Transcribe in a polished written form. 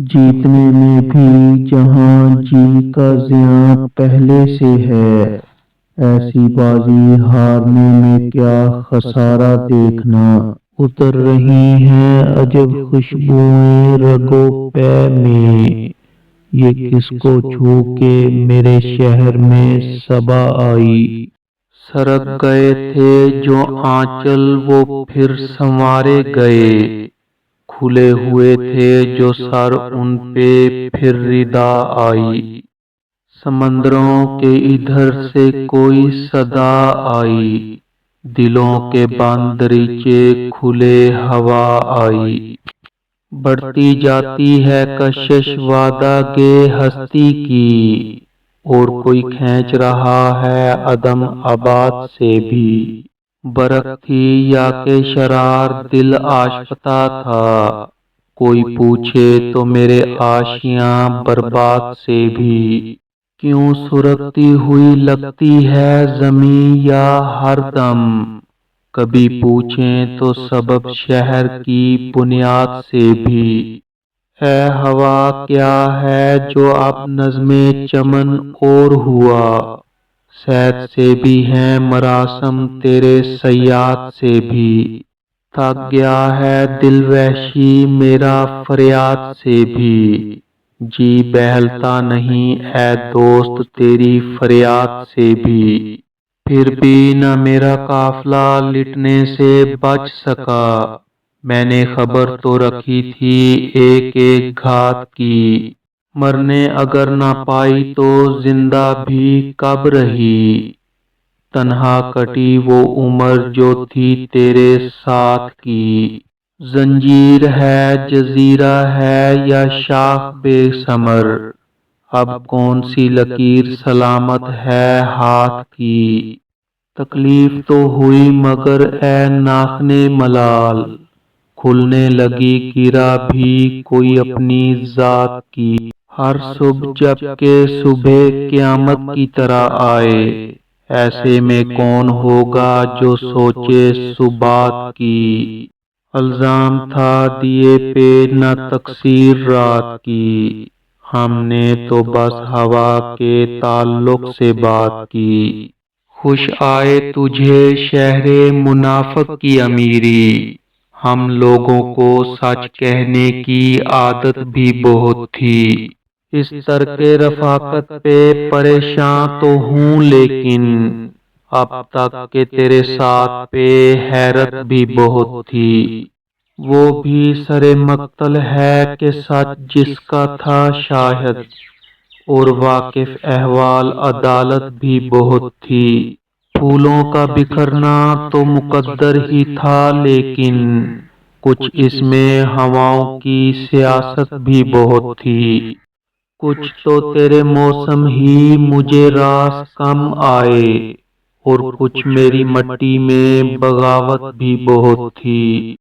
جیتنے میں بھی جہاں جی کا زیاں پہلے سے ہے، ایسی بازی ہارنے میں کیا خسارہ دیکھنا۔ اتر رہی ہیں عجب خوشبوئیں رگو پے میں، یہ کس کو چھو کے میرے شہر میں صبا آئی۔ سرک گئے تھے جو آنچل وہ پھر سنوارے گئے، کھلے ہوئے تھے جو سر ان پہ پھر ردا آئی۔ سمندروں کے ادھر سے کوئی صدا آئی، دلوں کے بند دریچے کھلے ہوا آئی۔ بڑھتی جاتی ہے کشش وعدہ گے ہستی کی، اور کوئی کھینچ رہا ہے عدم آباد سے بھی۔ برق تھی یا کہ شرار دل آشفتہ تھا، کوئی پوچھے تو میرے آشیاں برباد سے بھی۔ کیوں سرکتی ہوئی لگتی ہے زمیں یا ہر دم، کبھی پوچھیں تو سبب شہر کی بنیاد سے بھی۔ اے ہوا کیا ہے جو اب نظم چمن اور ہوا، صید سے بھی ہیں مراسم تیرے صیاد سے بھی۔ تھک گیا ہے دل وحشی میرا فریاد سے بھی، جی بہلتا نہیں اے دوست تیری فریاد سے بھی۔ پھر بھی نہ میرا قافلہ لٹنے سے بچ سکا، میں نے خبر تو رکھی تھی ایک ایک گھات کی۔ مرنے اگر نہ پائی تو زندہ بھی کب رہی، تنہا کٹی وہ عمر جو تھی تیرے ساتھ کی۔ زنجیر ہے جزیرہ ہے یا شاخ بے ثمر، اب کون سی لکیر سلامت ہے ہاتھ کی۔ تکلیف تو ہوئی مگر اے ناخن ملال، کھلنے لگی گرہ بھی کوئی اپنی ذات کی۔ ہر صبح جب کہ صبح قیامت کی طرح آئے، ایسے میں کون ہوگا جو سوچے صبات کی۔ الزام تھا دیے پہ نہ تقصیر رات کی، ہم نے تو بس ہوا کے تعلق سے بات کی۔ خوش آئے تجھے شہر منافق کی امیری، ہم لوگوں کو سچ کہنے کی عادت بھی بہت تھی۔ اس ترک رفاقت پہ پریشاں تو ہوں لیکن، اب تک کہ تیرے ساتھ پہ حیرت بھی بہت تھی۔ وہ بھی سر مقتل ہے کہ سچ جس کا تھا شاہد، اور واقف احوال عدالت بھی بہت تھی۔ پھولوں کا بکھرنا تو مقدر ہی تھا لیکن، کچھ اس میں ہواؤں کی سیاست بھی بہت تھی۔ کچھ تو تیرے موسم ہی مجھے راس کم آئے، اور کچھ میری مٹی میں بغاوت بھی بہت تھی۔